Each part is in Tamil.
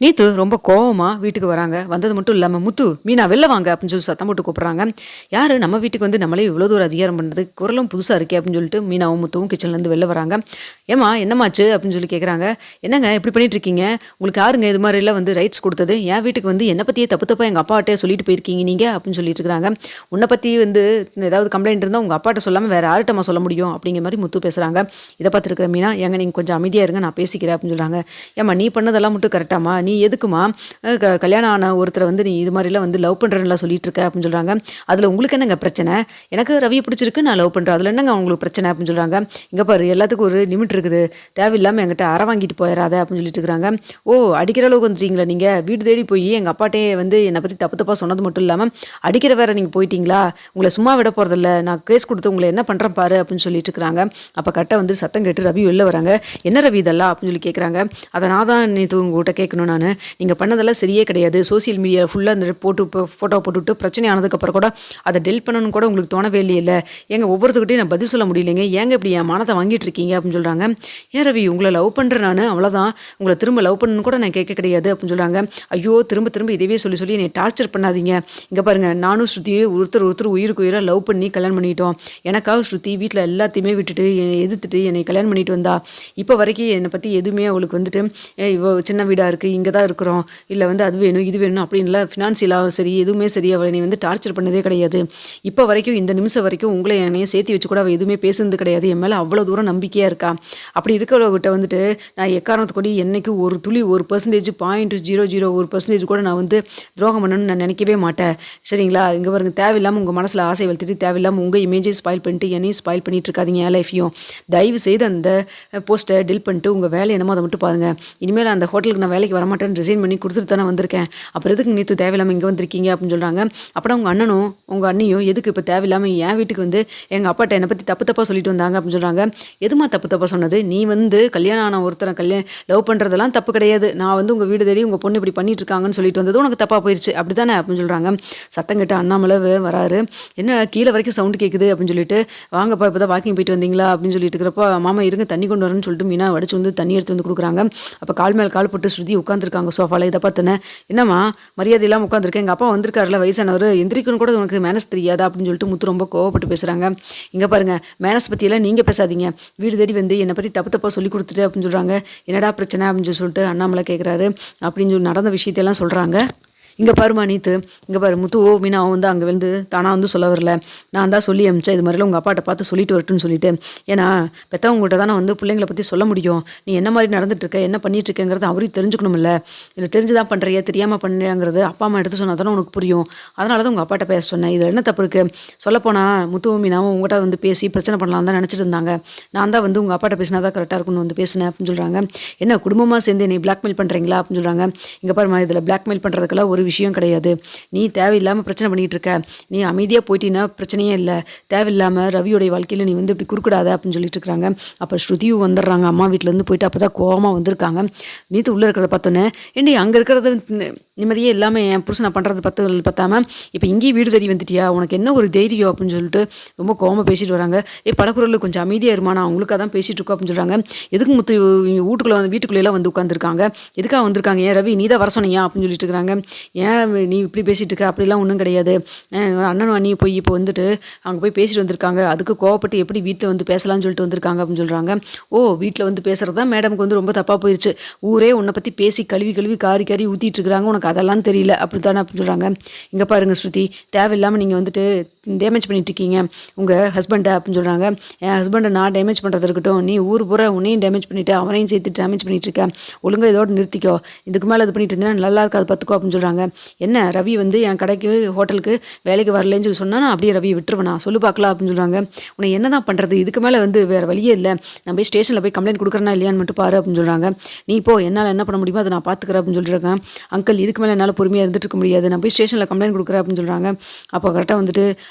நேத்து ரொம்ப கோவமா வீட்டுக்கு வராங்க. வந்தது மட்டும் இல்லாம, "முத்து, மீனா வெளில வாங்க" அப்படின்னு சொல்லி சத்தம் போட்டு கூப்பிடுறாங்க. யாரு நம்ம வீட்டுக்கு வந்து நம்மளே இவ்வளோ தூரம் அதிகாரம் பண்றது? குரலும் புதுசா இருக்கே அப்படின்னு சொல்லிட்டு மீனாவும், முத்துவும் கிச்சன்லேருந்து வெளில வராங்க. "ஏம்மா என்னம்மாச்சு?" அப்படின்னு சொல்லி கேட்குறாங்க. "என்னங்க இப்படி பண்ணிட்டு இருக்கீங்க? உங்களுக்கு யாருங்க இது மாதிரிலாம் வந்து ரைட்ஸ் குடுத்தது? என் வீட்டுக்கு வந்து என்னை பத்தியே தப்பு தப்பா எங்க அப்பாட்ட சொல்லிட்டு போயிருக்கீங்க நீங்க" அப்படின்னு சொல்லிட்டு இருக்காங்க. "உன்னை பத்தி வந்து ஏதாவது கம்ப்ளைண்ட் இருந்தா உங்க அப்பாட்ட சொல்லாம வேற யார்கிட்டம்மா சொல்ல முடியும்?" அப்படிங்கிற மாதிரி முத்து பேசுறாங்க. இதை பார்த்துருக்கிற மீனா, "ஏங்க நீங்க கொஞ்சம் அமைதியா இருங்க, நான் பேசிக்கிறேன்" அப்படின்னு சொல்றாங்க. "ஏம்மா நீ பண்ணதெல்லாம் மட்டும் கரெக்டாம்மா? நீ எதுக்குமா கல்யாணம் ஆன ஒருத்தரை வந்து நீ இது மாதிரிலாம் வந்து லவ் பண்ணுறேன்லாம் சொல்லிட்டு இருக்க" அப்படின்னு சொல்கிறாங்க. "அதில் உங்களுக்கு என்னங்க பிரச்சனை? எனக்கு ரவியை பிடிச்சிருக்கு, நான் லவ் பண்ணுறேன், அதில் என்னங்க உங்களுக்கு பிரச்சனை?" அப்படின்னு சொல்கிறாங்க. "இங்கே பாரு, எல்லாத்துக்கும் ஒரு லிமிட் இருக்குது, தேவையில்லாமல் என்கிட்ட அற வாங்கிட்டு போயிடாத" அப்படின்னு சொல்லிட்டு இருக்கிறாங்க. "ஓ, அடிக்கிற அளவுக்கு வந்துட்டீங்களா நீங்கள்? வீடு தேடி போய் எங்கள் அப்பாட்டே வந்து என்னை பற்றி தப்பு தப்பாக சொன்னது மட்டும் இல்லாமல் அடிக்கிற வேற நீங்கள் போயிட்டீங்களா? உங்களை சும்மா விட போகிறதில்ல, நான் கேஸ் கொடுத்து உங்களை என்ன பண்ணுறேன் பாரு" அப்படின்னு சொல்லிட்டு இருக்கிறாங்க. அப்போ கரெக்டாக வந்து சத்தம் கேட்டு ரவி வெளில வராங்க. "என்ன ரவி இதெல்லாம்?" அப்படின்னு சொல்லி கேட்குறாங்க. "அதை நான் தான் நேற்று உங்கள்கிட்ட கேட்கணும். நான் நீங்கள் பண்ணதெல்லாம் சரியே கிடையாது. சோசியல் மீடியாவில் ஃபுல்லாக அந்த போட்டு ஃபோட்டோ போட்டுவிட்டு பிரச்சனை ஆனதுக்கப்புறம் கூட அதை டெலிட் பண்ணணும்னு கூட உங்களுக்கு தோணவே இல்லையில்ல. ஏங்க ஒவ்வொருத்தர்கிட்டையும் நான் பதில் சொல்ல முடியலைங்க, ஏங்க இப்படி என் மானத்தை வாங்கிட்டு இருக்கீங்க" அப்படின்னு சொல்கிறாங்க. "ஏன் ரவி, உங்களை லவ் பண்ணுறேன் நான், அவ்வளோதான், உங்களை திரும்ப லவ் பண்ணணும்னு கூட நான் கேட்க கிடையாது" அப்படின்னு சொல்கிறாங்க. "ஐயோ, திரும்ப திரும்ப இதவே சொல்லி சொல்லி என்னை டார்ச்சர் பண்ணாதீங்க. இங்கே பாருங்கள், நானும் ஸ்ருதியும் ஒருத்தர் ஒருத்தர் உயிராக லவ் பண்ணி கல்யாணம் பண்ணிட்டோம். எனக்காக ஸ்ருதி வீட்டில் எல்லாத்தையுமே விட்டுட்டு என்னை எதிர்த்துட்டு என்னை கல்யாணம் பண்ணிட்டு வந்தா. இப்போ வரைக்கும் என்னை பற்றி எதுவுமே அவளுக்கு வந்துட்டு இவ சின்ன வீடாக இருக்குது, இங்கே தான் இருக்கிறோம், இல்லை வந்து அது வேணும் இது வேணும் அப்படின்லாம் ஃபினான்சியலாகவும் சரி எதுவுமே சரி அவள் என்னை வந்து டார்ச்சர் பண்ணதே கிடையாது. இப்போ வரைக்கும் இந்த நிமிஷம் வரைக்கும் உங்களை என்னைய சேர்த்து வச்சு கூட அவள் எதுவுமே பேசுனது கிடையாது. என் மேலே அவ்வளோ தூரம் நம்பிக்கையாக இருக்கா. அப்படி இருக்கிறவகிட்ட வந்துட்டு நான் எக்காரணத்து கூட என்றைக்கும் ஒரு துளி 1% 0.001% கூட நான் வந்து துரோகம் பண்ணணும்னு நான் நினைக்கவே மாட்டேன். சரிங்களா? இங்கே பாருங்க, தேவையில்லாமல் உங்கள் மனசில் ஆசை வளர்த்துட்டு தேவையில்லாமல் உங்கள் இமேஜை ஸ்பாயில் பண்ணிட்டு என்னையும் ஸ்பாயில் பண்ணிட்டு இருக்காதீங்க, என் லைஃப்பையும். தயவு செய்து அந்த போஸ்ட்டை டெலிட் பண்ணிட்டு உங்கள் வேலை என்னமோ அதை மட்டும் பாருங்கள். இனிமேல் அந்த ஹோட்டலுக்கு நான் வேலைக்கு வரமாட்டேன்னு ரிசைன் பண்ணி கொடுத்துட்டு தானே வந்திருக்கேன். அப்புறம் எதுக்கு நீத்து தேவையில்லாமல் இங்கே வந்திருக்கீங்க அப்படின்னு சொல்கிறாங்க. அப்புறம் உங்கள் அண்ணனும் உங்கள் அண்ணியும் எதுக்கு இப்போ தேவையில்லாமல் என் வீட்டுக்கு வந்து எங்கள் அப்பாட்ட என்னை பற்றி தப்பு தப்பாக சொல்லிட்டு வந்தாங்க அப்படின்னு சொல்கிறாங்க. "எதுமா தப்பு தப்பாக சொன்னது? நீ வந்து கல்யாணம் ஆன ஒருத்தரை லவ் பண்ணுறதெல்லாம் தப்பு கிடையாது. நான் வந்து உங்கள் வீடு தேடி உங்கள் பொண்ணு இப்படி பண்ணிட்டு இருக்காங்கன்னு சொல்லிட்டு வந்தது உனக்கு தப்பாக போயிடுச்சு அப்படி தானே" அப்படின்னு சொல்கிறாங்க. சத்தம் கேட்டு அண்ணாமலை வராரு. "என்ன கீழே வரைக்கும் சவுண்டு கேட்குது" அப்படின்னு சொல்லிட்டு, "வாங்கப்பா, இப்போ தான் வாக்கிங் போயிட்டு வந்தீங்களா" அப்படின்னு சொல்லிட்டு இருக்கிறப்ப, "மாமா இருங்க, தண்ணி கொண்டு வரேன்னு" சொல்லிட்டு மீனா வடிச்சு வந்து தண்ணி எடுத்து வந்து கொடுக்குறாங்க. அப்போ கால் மேல் கால் போட்டு ஸ்ருதி உட்காந்துருக்காங்க சோஃபாவில். இதை பார்த்தேனே, "என்னம்மா மரியாதை இல்லாமல் உட்காந்துருக்கேன், எங்கள் அப்பா வந்திருக்காருல வயசானவர், எந்திரிக்கணும் கூட உனக்கு மேனஸ் தெரியாதா" அப்படின்னு சொல்லிட்டு முத்து ரொம்ப கோவப்பட்டு பேசுகிறாங்க. "இங்கே பாருங்கள், மேனஸ் பற்றியெல்லாம் நீங்கள் பேசாதீங்க. வீடு தேடி வந்து என்னை பற்றி தப்பு தப்பாக சொல்லி கொடுத்துட்டு" அப்படின்னு சொல்கிறாங்க. "என்னடா பிரச்சனை" அப்படின்னு சொல்லிட்டு அண்ணாமலை கேட்குறாரு. அப்படின்னு சொல்லி நடந்த விஷயத்தையெல்லாம் சொல்கிறாங்க. "இங்கே பாருமா நீத்து, இங்கே பாரு, முத்துவோ மீனாவோ வந்து அங்கே வந்து தானாக வந்து சொல்ல வரல. நான் தான் சொல்லி அமிச்சேன், இது மாதிரிலாம் உங்கள் அப்பாட்ட பார்த்து சொல்லிட்டு வரட்டுன்னு சொல்லிட்டு. ஏன்னா பெற்றவங்ககிட்ட தானே வந்து பிள்ளைங்களை பற்றி சொல்ல முடியும். நீ என்ன மாதிரி நடந்துட்டுருக்க, என்ன பண்ணிட்டுருக்கேங்கிறது அவரையும் தெரிஞ்சுக்கணுமில்ல. இல்லை தெரிஞ்சு தான் பண்ணுறியா தெரியாமல் பண்ணுறியாங்கிறது அப்பா அம்மா எடுத்து சொன்னால் தானே உனக்கு புரியும். அதனால தான் உங்கள் அப்பாட்ட பேச சொன்னேன். இதில் என்ன தப்பு இருக்குது? சொல்லப்போனால் முத்துவும் மீனாவும் உங்கள்கிட்ட வந்து பேசி பிரச்சனை பண்ணலாம் தான் நினச்சிட்டு இருந்தாங்க. நான் தான் வந்து உங்கள் அப்பாட்ட பேசினா தான் கரெக்டாக இருக்குன்னு வந்து பேசினேன்" அப்படின்னு சொல்கிறாங்க. "என்ன குடும்பமாக சேர்ந்து என்னை பிளாக்மெயில் பண்ணுறீங்களா" அப்படின்னு சொல்கிறாங்க. "இங்கே பாருமா, இதில் பிளாக்மெயில் பண்ணுறதுக்கெல்லாம் ஒரு விஷயம் கிடையாது. நீ தேவையில்லாமல் பிரச்சனை பண்ணிகிட்டு இருக்க. நீ அமைதியாக போயிட்டீங்கன்னா பிரச்சனையே இல்லை. தேவையில்லாமல் ரவியோடைய வாழ்க்கையில் நீ வந்து இப்படி குறுக்கிடாத" அப்படின்னு சொல்லிட்டு இருக்கிறாங்க. அப்போ ஸ்ருதியும் வந்துடுறாங்க அம்மா வீட்டிலேருந்து போயிட்டு. அப்போ தான் கோவமாக வந்திருக்காங்க. நீத்து உள்ளே இருக்கிறத பார்த்தோன்னே, "ஏண்டி அங்கே இருக்கிறது நிம்மதியே இல்லாமல் என் புருஷனை பண்ணுறது பார்த்தாமல் இப்போ இங்கேயும் வீடு தேடி வந்துட்டியா? உனக்கு என்ன ஒரு தைரியம்" அப்படின்னு சொல்லிட்டு ரொம்ப கோவமாக பேசிட்டு வராங்க. படக்குறளில் கொஞ்சம் அமைதியாக இருமா, நான் அவங்களுக்காக தான் பேசிகிட்டு இருக்கோம்" அப்படின்னு சொல்கிறாங்க. "எதுக்கு முத்து வீட்டுக்குள்ளே வந்து வீட்டுக்குள்ளேலாம் வந்து உட்காந்துருக்காங்க? எதுக்காக வந்திருக்காங்க? ஏன் ரவி, நீ தான் வர சொன்னியா?" அப்படின்னு சொல்லிட்டு இருக்கிறாங்க. "ஏன் நீ இப்படி பேசிகிட்டு இருக்க? அப்படிலாம் ஒன்றும் கிடையாது. அண்ணனும் அண்ணியும் போய் இப்போ வந்துட்டு அங்கே போய் பேசிட்டு வந்திருக்காங்க. அதுக்கு கோவப்பட்டு எப்படி வீட்டில் வந்து பேசலாம்னு சொல்லிட்டு வந்திருக்காங்க" அப்படின்னு சொல்கிறாங்க. "ஓ, வீட்டில் வந்து பேசுகிறது தான் மேடமுக்கு வந்து ரொம்ப தப்பாக போயிடுச்சு. ஊரே உன்னை பற்றி பேசி கழுவி கழுவி காரி காரி ஊற்றிட்டு இருக்கிறாங்க, உனக்கு அதெல்லாம் தெரியல அப்படி தானே" அப்படின்னு சொல்கிறாங்க. "இங்கே பாருங்கள் ஸ்ருதி, தேவையில்லாமல் நீங்கள் வந்துட்டு டேமேஜ் பண்ணிட்டு இருக்கீங்க உங்கள் ஹஸ்பண்டை" அப்படின்னு சொல்கிறாங்க. "என் ஹஸ்பண்டை நான் டேமேஜ் பண்ணுறது இருக்கட்டும், நீ ஊர் பூரா உன்னையும் டேமேஜ் பண்ணிவிட்டு அவனையும் சேர்த்து டேமேஜ் பண்ணிட்டு இருக்க. ஒழுங்காக இதோடு நிறுத்திக்கோ. இதுக்கு மேலே இது பண்ணிட்டு இருந்தேன்னா நல்லா இருக்காது பார்த்துக்கோ" அப்படின்னு சொல்கிறாங்க. "என்ன ரவி வந்து என் கடைக்கு ஹோட்டலுக்கு வேலைக்கு வரலன்னு சொல்லி சொன்னால் நான் அப்படியே ரவியை விட்டுருவேனா? சொல்லு பார்க்கலாம்" அப்படின்னு சொல்கிறாங்க. "உன்னை என்ன தான் பண்ணுறது? இதுக்கு மேலே வந்து வேறு வழியே இல்லை. நான் போய் ஸ்டேஷனில் போய் கம்ப்ளைண்ட் கொடுக்குறேன்னா இல்லையான்னு மட்டும் பாரு" அப்படின்னு சொல்கிறாங்க. "நீ இப்போ என்னால் என்ன பண்ண முடியுமோ அதை நான் பார்த்துக்கிறேன்" அப்படின்னு சொல்லிட்டுருக்கேன். "அங்கிள், இதுக்கு மேலே என்னால் பொறுமையாக இருந்துட்டு இருக்க முடியாது. நான் போய் ஸ்டேஷனில் கம்ப்ளைண்ட் கொடுக்குறேன்" அப்படின்னு சொல்கிறாங்க. அப்போ கரெக்டாக வந்துட்டு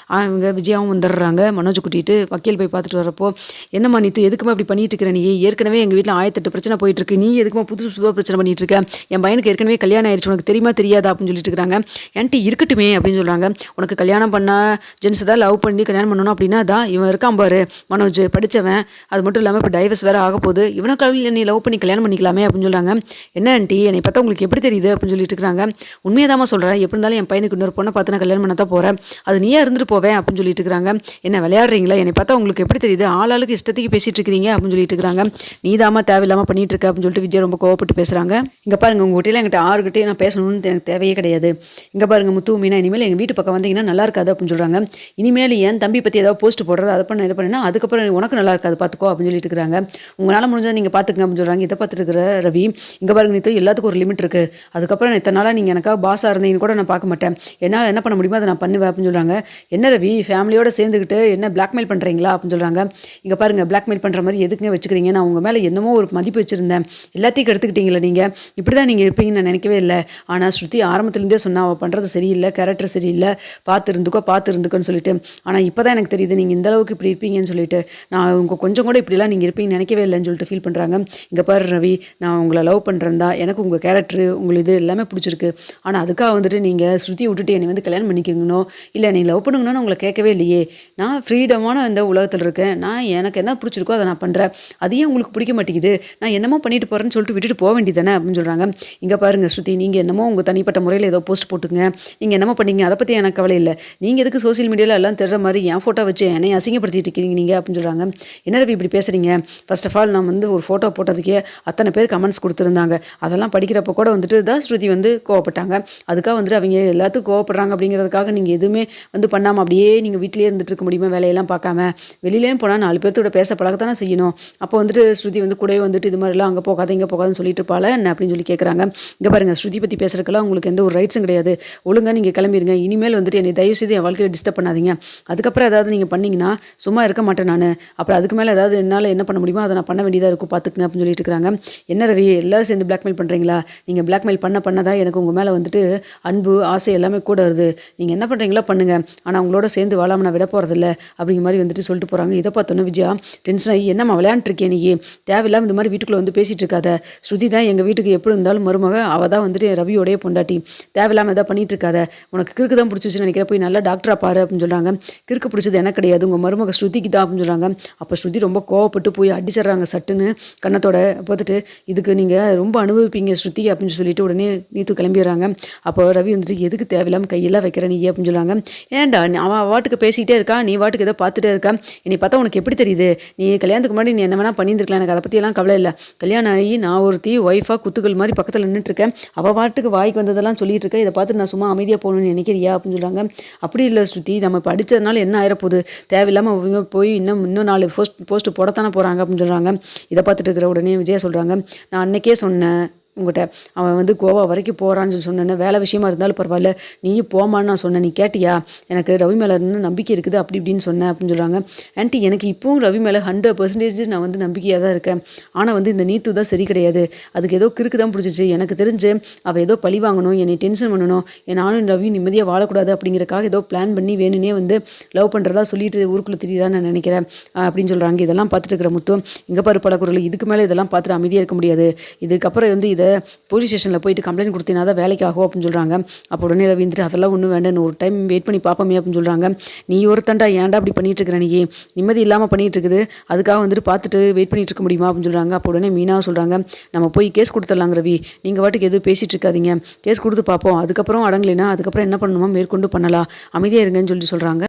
இவங்க விஜயாவும் வந்துடுறாங்க மனோஜ் கூட்டிகிட்டு. வக்கீல் போய் பார்த்துட்டு வரப்போ, என்னம்மா நீத்து எதுக்குமா இப்படி பண்ணிட்டு இருக்கிற நீ? ஏற்கனவே எங்கள் வீட்டில் 1008 பிரச்சனை போயிட்டு இருக்கு, நீ எதுக்குமா புதுசு புதுசாக பிரச்சனை பண்ணிட்டு இருக்க? என் பையனுக்கு ஏற்கனவே கல்யாணம் ஆயிடுச்சு, உனக்கு தெரியுமா தெரியாதா அப்படின்னு சொல்லிட்டு இருக்கிறாங்க. என்கிட்ட இருக்கட்டுமே அப்படின்னு சொல்கிறாங்க. உனக்கு கல்யாணம் பண்ண ஜென்ஸ் தான் லவ் பண்ணி கல்யாணம் பண்ணணும் அப்படின்னா தான் இவன் இருக்கான் பாரு மனோஜ், படித்தவன், அது மட்டும் இல்லாமல் இப்போ டைவர்ஸ் வேறு ஆக போகுது, இவனை கல்வி நீ லவ் பண்ணி கல்யாணம் பண்ணிக்கலாமே அப்படின்னு சொல்கிறாங்க. என்ன ஆண்டி என்னை பார்த்தா உங்களுக்கு எப்படி தெரியுது அப்படின்னு சொல்லிட்டு இருக்கிறாங்க. உண்மையதாம்மா சொல்கிறேன், எப்படி இருந்தாலும் என் பையனுக்கு இன்னொரு பொண்ணை பார்த்து நான் கல்யாணம் பண்ண தான் போகிறேன், அது நீயே இருந்துட்டு போவேன் அப்படின்னு சொல்லிட்டு இருக்கிறாங்க. என்ன விளையாடுறீங்களா? என்னை பார்த்தா உங்களுக்கு எப்படி தெரியுது? ஆளாளுக்கு இஷ்டத்துக்கு பேசிட்டு இருக்கிறீங்க அப்படின்னு சொல்லிட்டு இருக்கிறாங்க. நீதாம்மா தேவையில்லாமல் பண்ணிட்டு இருக்க அப்படின்னு சொல்லிட்டு விஜய் ரொம்ப கோவப்பட்டு பேசுகிறாங்க. இங்கே பாருங்க, உங்கள் வீட்டில் என்கிட்ட 6 கிட்டே நான் பேசணும்னு எனக்கு தேவையே கிடையாது. இங்கே பாருங்க முத்து மீனா, இனிமேல் எங்கள் வீட்டு பக்கம் வந்தீங்கன்னா நல்லா இருக்காது அப்படின்னு சொல்கிறாங்க. இனிமேல் என் தம்பி பற்றி ஏதாவது போஸ்ட் போடுறது அதை பண்ண இதை பண்ணினா அதுக்கப்புறம் உனக்கு நல்லா இருக்காது பார்த்துக்கோ அப்படின்னு சொல்லிட்டு இருக்கிறாங்க. உங்களால் முடிஞ்சதை நீங்கள் பார்த்துக்கங்க அப்படின்னு சொல்கிறாங்க. இதை பார்த்துட்டு இருக்கிற ரவி, இங்கே பாருங்க நீத்து எல்லாத்துக்கும் ஒரு லிமிட் இருக்குது, அதுக்கப்புறம் இத்தனை நாளாக நீங்கள் எனக்காக பாஸாக இருந்தீங்கன்னு கூட நான் பார்க்க மாட்டேன், என்னால் என்ன பண்ண முடியுமோ அதை நான் பண்ணுவேன் அப்படின்னு சொல்கிறாங்க. என்ன ரவி ஃபேமிலியோடு சேர்ந்துக்கிட்டு என்ன பிளாக்மெயில் பண்ணுறீங்களா அப்படின்னு சொல்கிறாங்க. இங்கே பாருங்கள், பிளாக்மெயில் பண்ணுற மாதிரி எதுக்குங்க வச்சுக்கிறீங்க? நான் உங்கள் மேலே என்னமோ ஒரு மதிப்பு வச்சுருந்தேன், எல்லாத்தையும் எடுத்துக்கிட்டீங்களே நீங்கள், இப்படி தான் நீங்கள் இருப்பீங்கன்னு நான் நினைக்கவே இல்லை. ஆனால் ஸ்ருதி ஆரம்பத்துலேருந்தே சொன்னால் அவள் பண்ணுறது சரியில்லை, கேரக்டர் சரியில்லை, பார்த்து இருந்துக்கோன்னு சொல்லிட்டு. ஆனால் இப்போ தான் எனக்கு தெரியுது நீங்கள் இந்த அளவுக்கு இப்படி இருப்பீங்கன்னு சொல்லிட்டு. நான் உங்கள் கொஞ்சம் கூட இப்படிலாம் நீங்கள் இருப்பீங்கன்னு நினைக்கவே இல்லைன்னு சொல்லிட்டு ஃபீல் பண்ணுறாங்க. இங்கே பாரு ரவி, நான் உங்களை லவ் பண்ணுறேன் தான், எனக்கு உங்கள் கேரக்டர் உங்களுக்கு இது எல்லாமே பிடிச்சிருக்கு, ஆனால் அதுக்காக வந்துட்டு நீங்கள் ஸ்ருதியை விட்டுட்டு என்னை வந்து கல்யாணம் பண்ணிக்கணும் இல்லை நீ லவ் பண்ணுங்கன்னு உங்களை கேட்கவே இல்லையே. நான் ஃப்ரீடமான இந்த உலகத்தில் இருக்கேன், நான் எனக்கு என்ன பிடிச்சிருக்கோ அதை நான் பண்ணுறேன், அதையும் உங்களுக்கு பிடிக்க மாட்டேங்குது, நான் என்னமோ பண்ணிட்டு போகிறேன்னு சொல்லிட்டு விட்டுட்டு போக வேண்டியதானே அப்படின்னு சொல்கிறாங்க. இங்கே பாருங்கள் ஸ்ருதி, நீங்கள் என்னமோ உங்கள் தனிப்பட்ட முறையில் ஏதோ போஸ்ட் போட்டுங்க, நீங்கள் என்னமோ பண்ணீங்க, அதை பற்றி எனக்கு கவலை இல்லை, நீங்கள் எதுக்கு சோசியல் மீடியாவில் எல்லாம் தெரிற மாதிரி என் ஃபோட்டோ வச்சு என்னை அசிங்கப்படுத்திட்டு இருக்கிறீங்க நீங்கள் அப்படின்னு சொல்கிறாங்க. என்ன ரவி இப்படி பேசுகிறீங்க? ஃபர்ஸ்ட் ஆஃப் ஆல் நான் வந்து ஒரு ஃபோட்டோ போட்டதுக்கே அத்தனை பேர் கமெண்ட்ஸ் கொடுத்துருந்தாங்க, அதெல்லாம் படிக்கிறப்ப கூட வந்துட்டு தான் ஸ்ருதி வந்து கோவப்பட்டாங்க. அதுக்காக வந்துட்டு அவங்க எல்லாத்துக்கும் கோவப்படுறாங்க அப்படிங்கிறதுக்காக நீங்கள் எதுவுமே வந்து பண்ணாமல் அப்படியே நீங்கள் வீட்டிலேயே இருந்துட்டு இருக்க முடியுமா? வேலையெல்லாம் பார்க்காம வெளியிலேயும் போனால் 4 பேர்த்தோட பேச பழக்கத்தானே செய்யணும். அப்போ வந்துட்டு ஸ்ருதி வந்து கூடவே வந்துட்டு இது மாதிரிலாம் அங்கே போகாத இங்கே போகாதுன்னு சொல்லிட்டு இருப்பாள் என்ன அப்படின்னு சொல்லி கேட்குறாங்க. இங்கே பாருங்கள், ஸ்ருதி பற்றி பேசுறதுக்கெல்லாம் உங்களுக்கு எந்த ஒரு ரைட்ஸும் கிடையாது, ஒழுங்காக நீங்கள் கிளம்பிடுங்க, இனிமேல் வந்துட்டு என்னை தயவு செய்து என் வாழ்க்கையில் டிஸ்டர்ப் பண்ணாதீங்க, அதுக்கப்புறம் ஏதாவது நீங்கள் பண்ணிங்கன்னா சும்மா இருக்க மாட்டேன் நான், அப்புறம் அதுக்கு மேலே ஏதாவது என்னால் என்ன பண்ண முடியுமோ அதை நான் பண்ண வேண்டியதாக இருக்கும் பார்த்துக்குங்க அப்படின்னு சொல்லிட்டு இருக்கிறாங்க. என்ன ரவி எல்லோரும் சேர்ந்து பிளாக்மெயில் பண்ணுறீங்களா? நீங்கள் பிளாக்மெயில் பண்ணதான் எனக்கு உங்கள் மேலே வந்துட்டு அன்பு ஆசை எல்லாமே கூட வருது, நீங்கள் என்ன பண்ணுறீங்களோ பண்ணுங்கள், ஆனால் உங்களோட சேர்ந்து வாழாமல் நான் விட போகிறதில்ல அப்படிங்கிற மாதிரி வந்துட்டு சொல்லிட்டு போகிறாங்க. இதை பார்த்தோன்னே விஜயா டென்ஷன் ஆகி, என்னம்மா விளையாண்டுருக்கேன் நீ, தேவையில்லாமல் இந்த மாதிரி வீட்டுக்குள்ளே வந்து பேசிகிட்டு இருக்காத, ஸ்ருதி தான் எங்கள் வீட்டுக்கு எப்படி இருந்தாலும் மருமக, அவள் தான் வந்துட்டு ரவியோடைய பொண்டாட்டி, தேவையில்லாமல் எதாவது பண்ணிட்டு இருக்காத, உனக்கு கிறுக்கு தான் பிடிச்சிச்சுன்னு நினைக்கிற, போய் நல்லா டாக்டராக பாரு அப்படின்னு சொல்கிறாங்க. கிறுக்கு பிடிச்சது எனக்கு கிடையாது, உங்கள் மருமக ஸ்ருதிக்கு தான் அப்படின்னு சொல்கிறாங்க. அப்போ ஸ்ருதி ரொம்ப கோவப்பட்டு போய் அடிச்சிடறாங்க சட்டுன்னு கண்ணத்தோட. பார்த்துட்டு இதுக்கு நீங்கள் ரொம்ப அனுபவிப்பீங்க ஸ்ருதி அப்படின்னு சொல்லிட்டு உடனே நீத்து கிளம்பிடுறாங்க. அப்போ ரவி வந்துட்டு எதுக்கு தேவையில்லாமல் கையெல்லாம் வைக்கிற நீ அப்படின்னு சொல்கிறாங்க. ஏன்டா அவன் வாட்டுக்கு பேசிக்கிட்டே இருக்கா, நீ வாட்டுக்கு ஏதோ பார்த்துட்டே இருக்கா, என்னை பார்த்தா உனக்கு எப்படி தெரியுது? நீ கல்யாணத்துக்கு முன்னாடி நீ என்ன வேணால் பண்ணியிருந்துருக்கலாம், எனக்கு அதை பற்றியெல்லாம் கவலை இல்லை, கல்யாணம் ஆகி நான் ஒருத்தி ஒய்ஃபாக குத்துக்கள் மாதிரி பக்கத்தில் நின்றுட்டுருக்கேன், அவள் வாட்டுக்கு வாய்க்கு வந்ததெல்லாம் சொல்லிட்டு இருக்கேன், இதை பார்த்து நான் சும்மா அமைதியாக போகணும்னு நினைக்கிறியா அப்படின்னு சொல்கிறாங்க. அப்படி இல்லை ஸ்ருதி, நம்ம இப்போ அடித்ததுனால என்ன ஆயிரப்போகுது, தேவையில்லாமல் அவங்க போய் இன்னும் 4 போஸ்ட்டு போடத்தானே போகிறாங்க அப்படின்னு சொல்கிறாங்க. இதை பார்த்துட்டு இருக்கிற உடனே விஜயா சொல்கிறாங்க, நான் அன்னைக்கே சொன்னேன் உங்கள்கிட்ட, அவன் வந்து கோவா வரைக்கும் போகிறான்னு சொல்லி சொன்னேன்னு, வேலை விஷயமா இருந்தாலும் பரவாயில்ல நீயும் போமான்னு நான் சொன்னேன், நீ கேட்டியா? எனக்கு ரவி மேலே இன்னும் நம்பிக்கை இருக்குது அப்படி இப்படின்னு சொன்னேன் அப்படின்னு சொல்கிறாங்க. ஆண்டி எனக்கு இப்போவும் ரவி மேலே 100% நான் வந்து நம்பிக்கையாக தான் இருக்கேன், ஆனால் வந்து இந்த நீத்து தான் சரி கிடையாது, அதுக்கு ஏதோ கிறுக்கு தான் பிடிச்சிச்சு, எனக்கு தெரிஞ்சு அவள் ஏதோ பழி வாங்கணும், என்னை டென்ஷன் பண்ணணும், நானும் ரவி நிம்மதியாக வாழக்கூடாது அப்படிங்கிறக்காக ஏதோ பிளான் பண்ணி வேணுனே வந்து லவ் பண்ணுறதா சொல்லிட்டு ஊருக்குள்ளே திரியிறான்னு நான் நினைக்கிறேன் அப்படின்னு சொல்கிறாங்க. இதெல்லாம் பார்த்துட்டு இருக்கிற முத்து, இங்கே பாரு பழக்குறல, இதுக்கு மேலே இதெல்லாம் பார்த்துட்டு அமைதியாக இருக்க முடியாது, இதுக்கப்புறம் வந்து இதை போலீஸ் ஸ்டேஷனில் போயிட்டு கம்ப்ளைண்ட் கொடுத்தீங்கன்னா தான் வேலைக்கு ஆகும் அப்படின்னு சொல்கிறாங்க. அப்போ உடனே ரவி வந்துட்டு அதெல்லாம் ஒன்றும் வேண்டாம், ஒரு டைம் வெயிட் பண்ணி பார்ப்போமே அப்படின்னு சொல்கிறாங்க. நீ ஒருத்தண்டா ஏன்டா அப்படி பண்ணிட்டு இருக்கிற, நீ நிம்மதி இல்லாமல் பண்ணிட்டு இருக்குது, அதுக்காக வந்துட்டு பார்த்துட்டு வெயிட் பண்ணிட்டு இருக்க முடியுமா அப்படின்னு சொல்கிறாங்க. அப்போ உடனே மீனாவும் சொல்கிறாங்க, நம்ம போய் கேஸ் கொடுத்துடலாங்க ரவி, நீங்கள் வாட்டுக்கு எதுவும் பேசிகிட்டு இருக்காதீங்க, கேஸ் கொடுத்து பார்ப்போம், அதுக்கப்புறம் அடங்கலைன்னா அதுக்கப்புறம் என்ன பண்ணணுமோ மேற்கொண்டு பண்ணலாம், அமைதியாக இருங்கன்னு சொல்லிட்டு சொல்கிறாங்க.